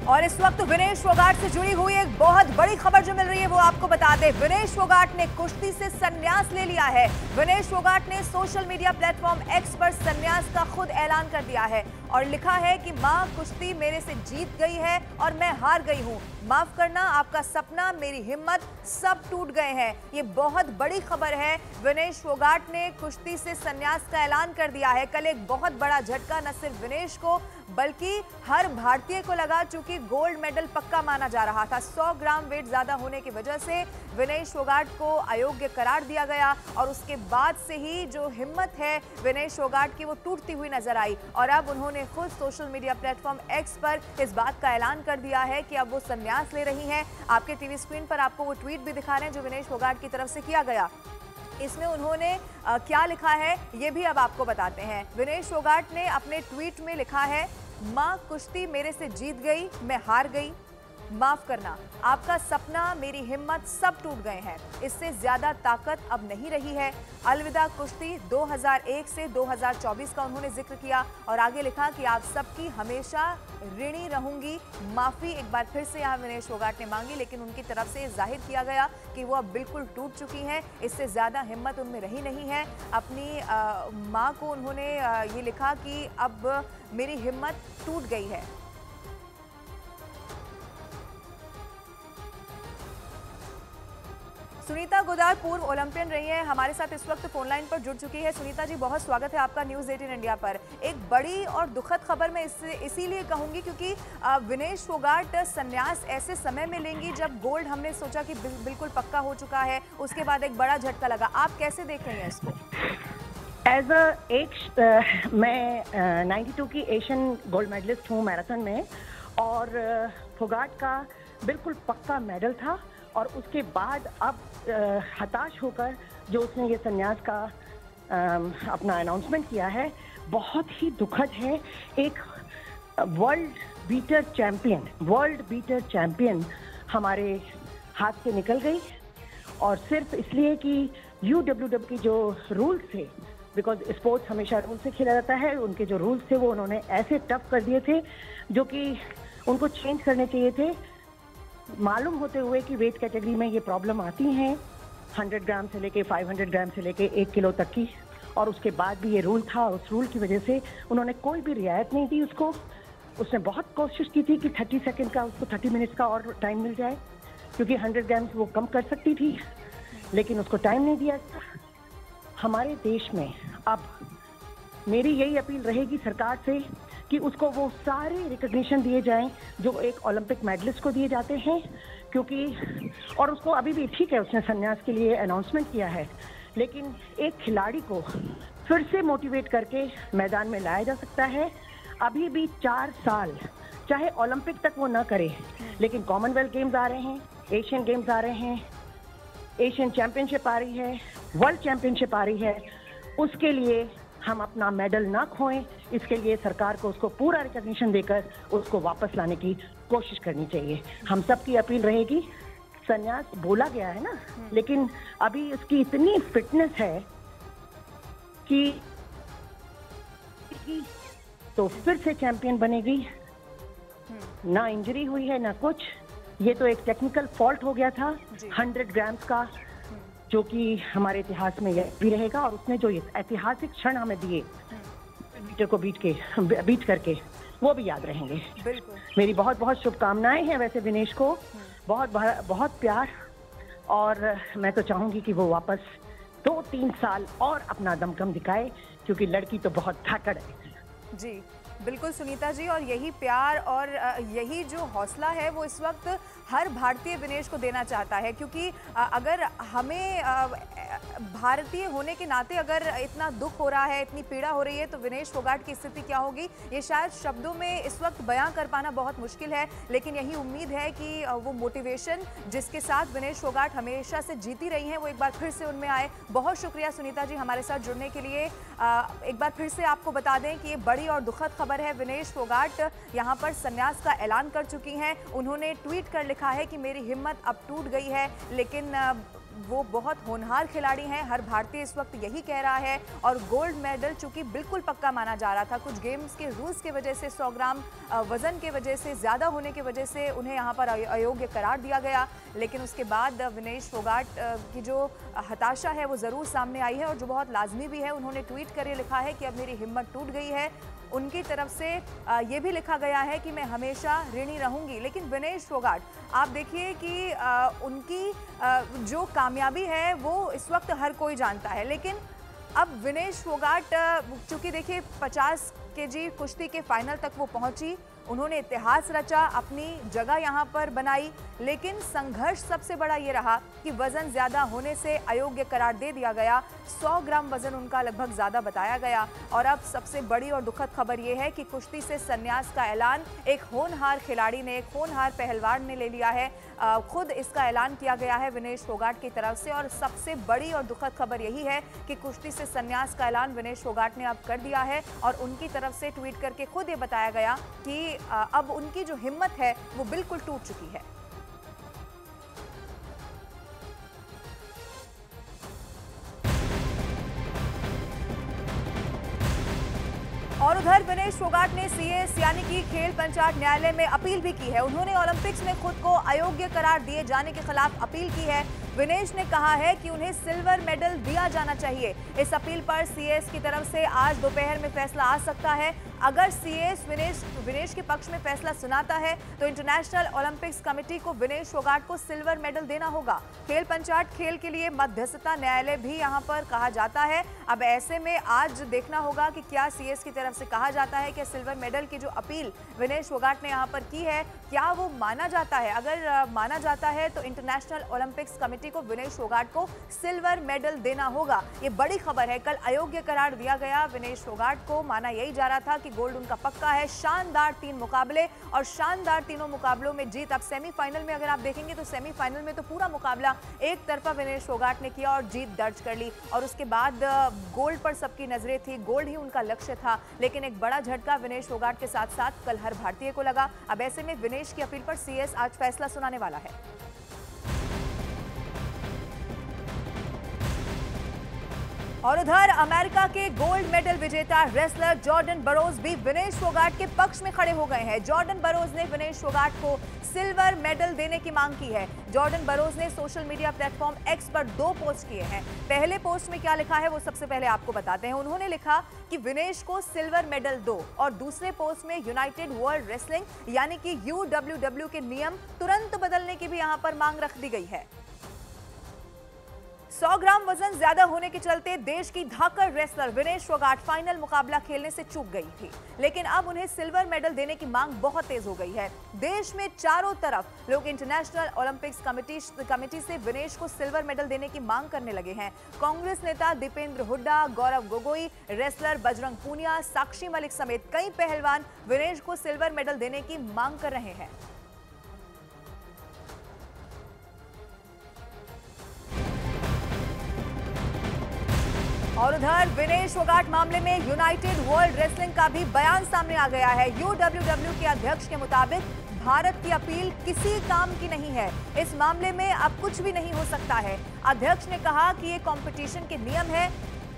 और इस वक्त विनेश फोगाट से जुड़ी हुई एक बहुत बड़ी खबर जो मिल रही है वो आपको बता दें। विनेश फोगाट ने कुश्ती से संन्यास ले लिया है। विनेश फोगाट ने सोशल मीडिया प्लेटफॉर्म एक्स पर संन्यास का खुद ऐलान कर दिया है और लिखा है कि मां कुश्ती मेरे से जीत गई है और मैं हार गई हूं। माफ करना, आपका सपना, मेरी हिम्मत सब टूट गए हैं। ये बहुत बड़ी खबर है। विनेश फोगाट ने कुश्ती से संन्यास का ऐलान कर दिया है। कल एक बहुत बड़ा झटका न सिर्फ विनेश को बल्कि हर भारतीय को लगा, चूंकि गोल्ड मेडल पक्का माना जा रहा था। 100 ग्राम वेट ज्यादा होने की वजह से विनेश फोगाट को अयोग्य करार दिया गया और उसके बाद से ही जो हिम्मत है विनेश फोगाट की वो टूटती हुई नजर आई और अब उन्होंने खुद सोशल मीडिया प्लेटफॉर्म एक्स पर इस बात का ऐलान कर दिया है कि अब वो संन्यास ले रही हैं। आपके टीवी स्क्रीन पर आपको वो ट्वीट भी दिखा रहे हैं जो विनेश फोगाट की तरफ से किया गया। इसमें उन्होंने क्या लिखा है ये भी अब आपको बताते हैं। विनेश फोगाट ने अपने ट्वीट में लिखा है, मां कुश्ती मेरे से जीत गई, मैं हार गई। माफ करना, आपका सपना, मेरी हिम्मत सब टूट गए हैं। इससे ज्यादा ताकत अब नहीं रही है। अलविदा कुश्ती। 2001 से 2024 का उन्होंने जिक्र किया और आगे लिखा कि आप सबकी हमेशा ऋणी रहूंगी। माफी एक बार फिर से यहाँ विनेश फोगाट ने मांगी, लेकिन उनकी तरफ से जाहिर किया गया कि वो अब बिल्कुल टूट चुकी हैं। इससे ज्यादा हिम्मत उनमें रही नहीं है। अपनी माँ को उन्होंने ये लिखा कि अब मेरी हिम्मत टूट गई है। सुनीता गुदार पूर्व ओलंपियन रही हैं, हमारे साथ इस वक्त फोन लाइन पर जुड़ चुकी है। सुनीता जी, बहुत स्वागत है आपका न्यूज़ 18 इंडिया पर। एक बड़ी और दुखद खबर मैं इसीलिए कहूंगी क्योंकि विनेश फोगाट संन्यास ऐसे समय में लेंगी जब गोल्ड हमने सोचा कि बिल्कुल पक्का हो चुका है, उसके बाद एक बड़ा झटका लगा। आप कैसे देख रही हैं इसको? मैं 92 की एशियन गोल्ड मेडलिस्ट हूँ मैराथन में और फोगाट का बिल्कुल पक्का मेडल था और उसके बाद अब हताश होकर जो उसने ये संन्यास का अपना अनाउंसमेंट किया है, बहुत ही दुखद है। एक वर्ल्ड बीटर चैंपियन हमारे हाथ से निकल गई और सिर्फ इसलिए कि UWW की जो रूल्स थे, बिकॉज स्पोर्ट्स हमेशा रूल से खेला जाता है, उनके जो रूल्स थे वो उन्होंने ऐसे टफ कर दिए थे जो कि उनको चेंज करने चाहिए थे, मालूम होते हुए कि वेट कैटेगरी में ये प्रॉब्लम आती हैं 100 ग्राम से लेके 500 ग्राम से लेके 1 किलो तक की। और उसके बाद भी ये रूल था, उस रूल की वजह से उन्होंने कोई भी रियायत नहीं दी उसको। उसने बहुत कोशिश की थी कि 30 सेकंड का उसको 30 मिनट्स का और टाइम मिल जाए, क्योंकि 100 ग्राम वो कम कर सकती थी, लेकिन उसको टाइम नहीं दिया। हमारे देश में अब मेरी यही अपील रहेगी सरकार से कि उसको वो सारे रिकॉग्निशन दिए जाएं जो एक ओलंपिक मेडलिस्ट को दिए जाते हैं, क्योंकि और उसको अभी भी ठीक है, उसने संन्यास के लिए अनाउंसमेंट किया है, लेकिन एक खिलाड़ी को फिर से मोटिवेट करके मैदान में लाया जा सकता है। अभी भी 4 साल, चाहे ओलंपिक तक वो ना करे, लेकिन कॉमनवेल्थ गेम्स आ रहे हैं, एशियन गेम्स आ रहे हैं, एशियन चैंपियनशिप आ रही है, वर्ल्ड चैंपियनशिप आ रही है, उसके लिए हम अपना मेडल ना खोएं। इसके लिए सरकार को उसको पूरा रिकॉग्निशन देकर उसको वापस लाने की कोशिश करनी चाहिए। हम सब की अपील रहेगी। संन्यास बोला गया है ना, लेकिन अभी उसकी इतनी फिटनेस है कि तो फिर से चैंपियन बनेगी। ना इंजरी हुई है ना कुछ, ये तो एक टेक्निकल फॉल्ट हो गया था 100 ग्राम्स का, जो कि हमारे इतिहास में यह भी रहेगा। और उसने जो ऐतिहासिक क्षण हमें दिए मीटर को बीट करके, वो भी याद रहेंगे। बिल्कुल। मेरी बहुत बहुत शुभकामनाएं हैं वैसे विनेश को, बहुत बहुत प्यार, और मैं तो चाहूंगी कि वो वापस 2-3 साल और अपना दमखम दिखाए, क्योंकि लड़की तो बहुत धाकड़ है। जी बिल्कुल सुनीता जी, और यही प्यार और यही जो हौसला है वो इस वक्त हर भारतीय विनेश को देना चाहता है, क्योंकि अगर हमें भारतीय होने के नाते अगर इतना दुख हो रहा है, इतनी पीड़ा हो रही है, तो विनेश फोगाट की स्थिति क्या होगी ये शायद शब्दों में इस वक्त बयां कर पाना बहुत मुश्किल है। लेकिन यही उम्मीद है कि वो मोटिवेशन जिसके साथ विनेश फोगाट हमेशा से जीती रही हैं वो एक बार फिर से उनमें आए। बहुत शुक्रिया सुनीता जी हमारे साथ जुड़ने के लिए। एक बार फिर से आपको बता दें कि ये बड़ी और दुखद खबर है। विनेश फोगाट यहाँ पर संन्यास का ऐलान कर चुकी हैं। उन्होंने ट्वीट कर लिखा है कि मेरी हिम्मत अब टूट गई है, लेकिन वो बहुत होनहार खिलाड़ी हैं, हर भारतीय इस वक्त यही कह रहा है। और गोल्ड मेडल चूंकि बिल्कुल पक्का माना जा रहा था, कुछ गेम्स के रूल्स की वजह से 100 ग्राम वजन के वजह से ज़्यादा होने की वजह से उन्हें यहाँ पर अयोग्य करार दिया गया। लेकिन उसके बाद विनेश फोगाट की जो हताशा है वो ज़रूर सामने आई है और जो बहुत लाजमी भी है। उन्होंने ट्वीट करके लिखा है कि अब मेरी हिम्मत टूट गई है। उनकी तरफ से ये भी लिखा गया है कि मैं हमेशा ऋणी रहूंगी। लेकिन विनेश फोगाट, आप देखिए कि उनकी जो कामयाबी है वो इस वक्त हर कोई जानता है, लेकिन अब विनेश फोगाट चूंकि देखिए 50 केजी कुश्ती के फाइनल तक वो पहुंची, उन्होंने इतिहास रचा, अपनी जगह यहां पर बनाई, लेकिन संघर्ष सबसे बड़ा ये रहा कि वजन ज्यादा होने से अयोग्य करार दे दिया गया। 100 ग्राम वजन उनका लगभग ज्यादा बताया गया। और अब सबसे बड़ी और दुखद खबर ये है कि कुश्ती से संन्यास का ऐलान एक होनहार खिलाड़ी ने, एक होनहार पहलवान ने ले लिया है। खुद इसका ऐलान किया गया है विनेश फोगाट की तरफ से। और सबसे बड़ी और दुखद खबर यही है कि कुश्ती से संन्यास का ऐलान विनेश फोगाट ने अब कर दिया है और उनकी तरफ से ट्वीट करके खुद ये बताया गया कि अब उनकी जो हिम्मत है वो बिल्कुल टूट चुकी है। और उधर विनेश फोगाट ने सीएस यानी कि खेल पंचायत न्यायालय में अपील भी की है। उन्होंने ओलंपिक्स में खुद को अयोग्य करार दिए जाने के खिलाफ अपील की है। विनेश ने कहा है कि उन्हें सिल्वर मेडल दिया जाना चाहिए। इस अपील पर सीएस की तरफ से आज दोपहर में फैसला आ सकता है। अगर सीएस विनेश के पक्ष में फैसला सुनाता है तो इंटरनेशनल ओलंपिक्स कमेटी को विनेश फोगाट को सिल्वर मेडल देना होगा। खेल पंचायत खेल के लिए मध्यस्थता न्यायालय भी यहां पर कहा जाता है। अब ऐसे में आज देखना होगा कि क्या सीएस की तरफ से कहा जाता है कि सिल्वर मेडल की जो अपील विनेश फोगाट ने यहां पर की है, क्या वो माना जाता है। अगर माना जाता है तो इंटरनेशनल ओलंपिक्स कमेटी को विनेश फोगाट को सिल्वर मेडल देना होगा। ये बड़ी खबर है। कल अयोग्य करार दिया गया विनेश फोगाट को। माना यही जा रहा था कि गोल्ड उनका पक्का है। शानदार 3 मुकाबले और शानदार तीनों मुकाबलों में जीत। अब सेमीफाइनल में अगर आप देखेंगे तो सेमीफाइनल में तो पूरा मुकाबला एक तरफा विनेश फोगाट ने किया और जीत दर्ज कर ली। और उसके बाद गोल्ड पर सबकी नजरें थी, गोल्ड ही उनका लक्ष्य था। लेकिन एक बड़ा झटका विनेश फोगाट के साथ साथ कल हर भारतीय को लगा। अब ऐसे में विनेश की अपील पर सीएस आज फैसला सुनाने वाला है। और उधर अमेरिका के गोल्ड मेडल विजेता रेसलर जॉर्डन बरोज भी विनेश फोगाट के पक्ष में खड़े हो गए हैं। जॉर्डन बरोज ने विनेश फोगाट को सिल्वर मेडल देने की मांग की है। जॉर्डन बरोज ने सोशल मीडिया प्लेटफॉर्म एक्स पर 2 पोस्ट किए हैं। पहले पोस्ट में क्या लिखा है वो सबसे पहले आपको बताते हैं। उन्होंने लिखा कि विनेश को सिल्वर मेडल दो, और दूसरे पोस्ट में यूनाइटेड वर्ल्ड रेसलिंग यानी कि UWW के नियम तुरंत बदलने की भी यहां पर मांग रख दी गई है। 100 ग्राम वजन ज्यादा होने के चलते देश की धाकड़ रेसलर विनेश फोगाट फाइनल मुकाबला खेलने से चूक गई थी, लेकिन अब उन्हें सिल्वर मेडल देने की मांग बहुत तेज हो गई है। देश में चारों तरफ लोग इंटरनेशनल ओलंपिक्स कमेटी से विनेश को सिल्वर मेडल देने की मांग करने लगे हैं। कांग्रेस नेता दीपेंद्र हुड्डा, गौरव गोगोई, रेसलर बजरंग पूनिया, साक्षी मलिक समेत कई पहलवान विनेश को सिल्वर मेडल देने की मांग कर रहे हैं। और उधर विनेश फोगाट मामले में यूनाइटेड वर्ल्ड रेसलिंग का भी बयान सामने आ गया है। UWW के अध्यक्ष के मुताबिक भारत की अपील किसी काम की नहीं है। इस मामले में अब कुछ भी नहीं हो सकता है। अध्यक्ष ने कहा कि ये कंपटीशन के नियम है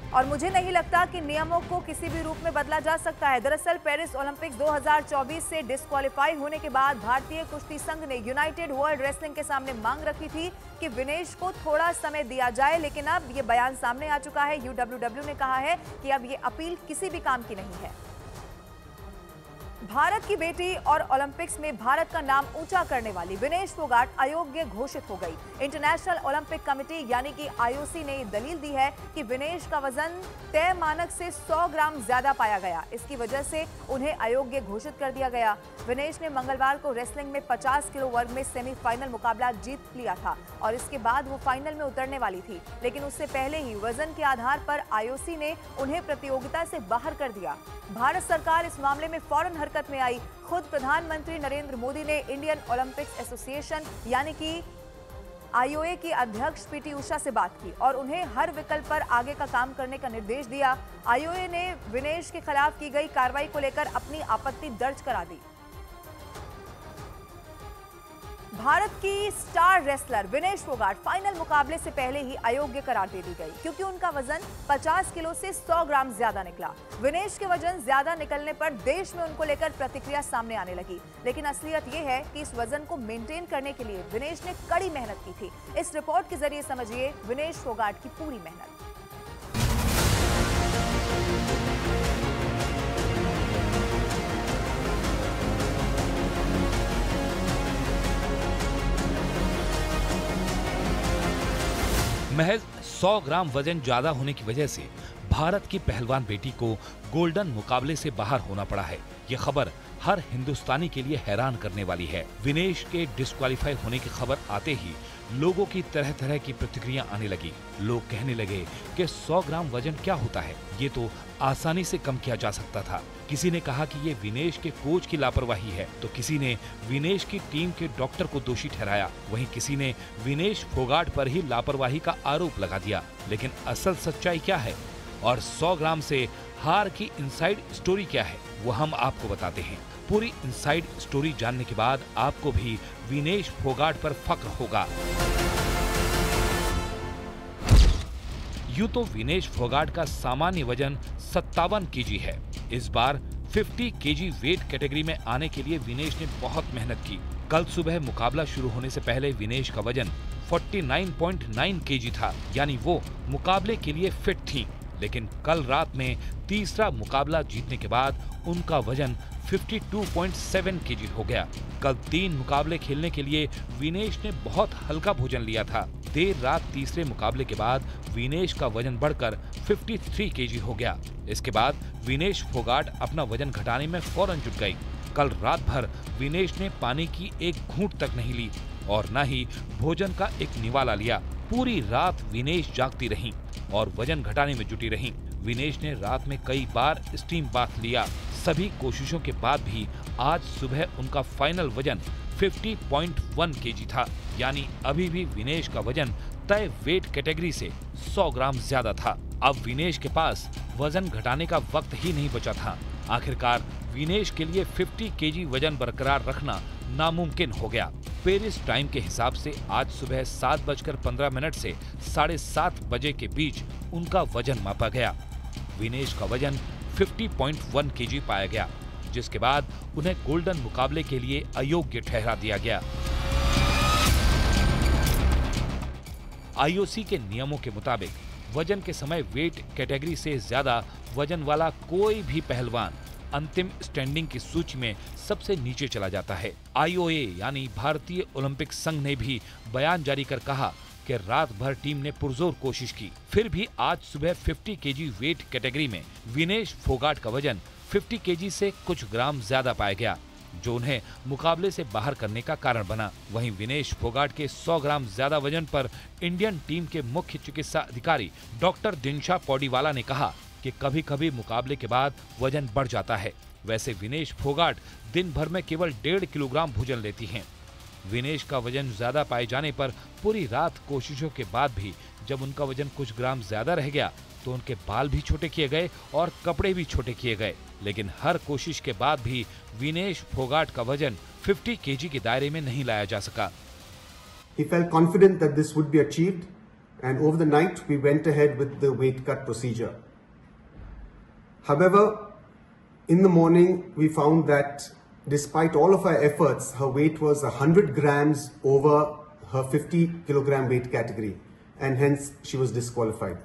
और मुझे नहीं लगता कि नियमों को किसी भी रूप में बदला जा सकता है। दरअसल पेरिस ओलंपिक्स 2024 से डिस्क्वालीफाई होने के बाद भारतीय कुश्ती संघ ने यूनाइटेड वर्ल्ड रेसलिंग के सामने मांग रखी थी कि विनेश को थोड़ा समय दिया जाए, लेकिन अब ये बयान सामने आ चुका है। UWW ने कहा है कि अब ये अपील किसी भी काम की नहीं है। भारत की बेटी और ओलंपिक्स में भारत का नाम ऊंचा करने वाली विनेश फोगाट अयोग्य घोषित हो गई। इंटरनेशनल ओलंपिक कमेटी यानी कि IOC ने दलील दी है कि विनेश का वजन तय मानक से 100 ग्राम ज्यादा पाया गया। इसकी वजह से उन्हें अयोग्य घोषित कर दिया गया। विनेश ने मंगलवार को रेसलिंग में 50 किलो वर्ग में सेमीफाइनल मुकाबला जीत लिया था और इसके बाद वो फाइनल में उतरने वाली थी, लेकिन उससे पहले ही वजन के आधार पर IOC ने उन्हें प्रतियोगिता से बाहर कर दिया। भारत सरकार इस मामले में फौरन हरकत में आई। खुद प्रधानमंत्री नरेंद्र मोदी ने इंडियन ओलंपिक्स एसोसिएशन यानी कि IOA की अध्यक्ष PT उषा से बात की और उन्हें हर विकल्प पर आगे का काम करने का निर्देश दिया। IOA ने विनेश के खिलाफ की गई कार्रवाई को लेकर अपनी आपत्ति दर्ज करा दी। भारत की star wrestler Vinesh Phogat final मुकाबले से पहले ही अयोग्य करार दे दी गई क्योंकि उनका वजन 50 किलो से 100 ग्राम ज्यादा निकला। विनेश के वजन ज्यादा निकलने पर देश में उनको लेकर प्रतिक्रिया सामने आने लगी, लेकिन असलियत यह है कि इस वजन को मेंटेन करने के लिए विनेश ने कड़ी मेहनत की थी। इस रिपोर्ट के जरिए समझिए विनेश फोगाट की पूरी मेहनत। महज 100 ग्राम वजन ज्यादा होने की वजह से भारत की पहलवान बेटी को गोल्डन मुकाबले से बाहर होना पड़ा है। ये खबर हर हिंदुस्तानी के लिए हैरान करने वाली है। विनेश के डिस्क्वालीफाई होने की खबर आते ही लोगों की तरह तरह की प्रतिक्रिया आने लगी। लोग कहने लगे कि 100 ग्राम वजन क्या होता है, ये तो आसानी से कम किया जा सकता था। किसी ने कहा कि ये विनेश के कोच की लापरवाही है, तो किसी ने विनेश की टीम के डॉक्टर को दोषी ठहराया। वहीं किसी ने विनेश फोगाट पर ही लापरवाही का आरोप लगा दिया। लेकिन असल सच्चाई क्या है और 100 ग्राम से हार की इनसाइड स्टोरी क्या है, वो हम आपको बताते हैं। पूरी इनसाइड स्टोरी जानने के बाद आपको भी विनेश फोगाट पर फक्र होगा। यूं तो विनेश फोगाट का सामान्य वजन 57 केजी है। इस बार 50 केजी वेट कैटेगरी में आने के लिए विनेश ने बहुत मेहनत की। कल सुबह मुकाबला शुरू होने से पहले विनेश का वजन 49.9 केजी था, यानी वो मुकाबले के लिए फिट थी। लेकिन कल रात में तीसरा मुकाबला जीतने के बाद उनका वजन 52.7 केजी हो गया। कल 3 मुकाबले खेलने के लिए विनेश ने बहुत हल्का भोजन लिया था। देर रात तीसरे मुकाबले के बाद विनेश का वजन बढ़कर 53 केजी हो गया। इसके बाद विनेश फोगाट अपना वजन घटाने में फौरन जुट गई। कल रात भर विनेश ने पानी की एक घूंट तक नहीं ली और न ही भोजन का एक निवाला लिया। पूरी रात विनेश जागती रहीं और वजन घटाने में जुटी रहीं। विनेश ने रात में कई बार स्टीम बाथ लिया। सभी कोशिशों के बाद भी आज सुबह उनका फाइनल वजन 50.1 केजी था, यानी अभी भी विनेश का वजन तय वेट कैटेगरी से 100 ग्राम ज्यादा था। अब विनेश के पास वजन घटाने का वक्त ही नहीं बचा था। आखिरकार विनेश के लिए 50 केजी वजन बरकरार रखना नामुमकिन हो गया। पेरिस टाइम के हिसाब से आज सुबह 7:15 से 7:30 बजे के बीच उनका वजन मापा गया। विनेश का वजन 50.1 केजी पाया गया, जिसके बाद उन्हें गोल्डन मुकाबले के लिए अयोग्य ठहरा दिया गया। आईओसी के नियमों के मुताबिक वजन के समय वेट कैटेगरी से ज्यादा वजन वाला कोई भी पहलवान अंतिम स्टैंडिंग की सूची में सबसे नीचे चला जाता है। आईओए यानी भारतीय ओलंपिक संघ ने भी बयान जारी कर कहा कि रात भर टीम ने पुरजोर कोशिश की, फिर भी आज सुबह 50 केजी वेट कैटेगरी में विनेश फोगाट का वजन 50 केजी से कुछ ग्राम ज्यादा पाया गया, जो उन्हें मुकाबले से बाहर करने का कारण बना। वहीं विनेश फोगाट के 100 ग्राम ज्यादा वजन पर इंडियन टीम के मुख्य चिकित्सा अधिकारी डॉक्टर दिनशा पौडीवाला ने कहा कि कभी कभी मुकाबले के बाद वजन बढ़ जाता है। वैसे विनेश फोगाट दिन भर में केवल 1.5 किलोग्राम भोजन लेती हैं। विनेश का वजन ज्यादा पाए जाने पर पूरी रात कोशिशों के बाद भी जब उनका वजन कुछ ग्राम ज्यादा रह गया तो उनके बाल भी छोटे किए गए और कपड़े भी छोटे किए गए। लेकिन हर कोशिश के बाद भी विनेश फोगाट का वजन 50 केजी के दायरे में नहीं लाया जा सका। He felt confident that this would be achieved, and over the night we went ahead with the weight cut procedure. However, in the morning we found that despite all of our efforts, her weight was 100 grams over her 50 kilogram weight category, and hence she was disqualified.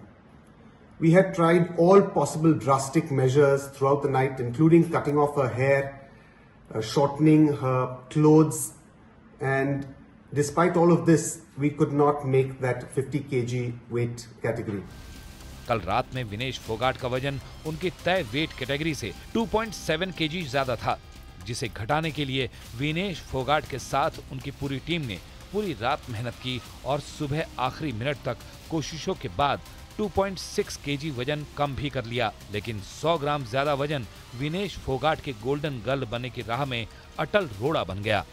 We had tried all possible drastic measures throughout the night, including cutting off her hair, shortening her clothes, and despite all of this, we could not make that 50 kg weight category. कल रात में विनेश फोगाट का वजन उनकी तय weight category से 2.7 KG ज्यादा था, जिसे घटाने के लिए विनेश फोगाट के साथ उनकी पूरी टीम ने पूरी रात मेहनत की और सुबह आखिरी मिनट तक कोशिशों के बाद 2.6 केजी वजन कम भी कर लिया। लेकिन 100 ग्राम ज्यादा वजन विनेश फोगाट के गोल्डन गर्ल बनने की राह में अटल रोड़ा बन गया।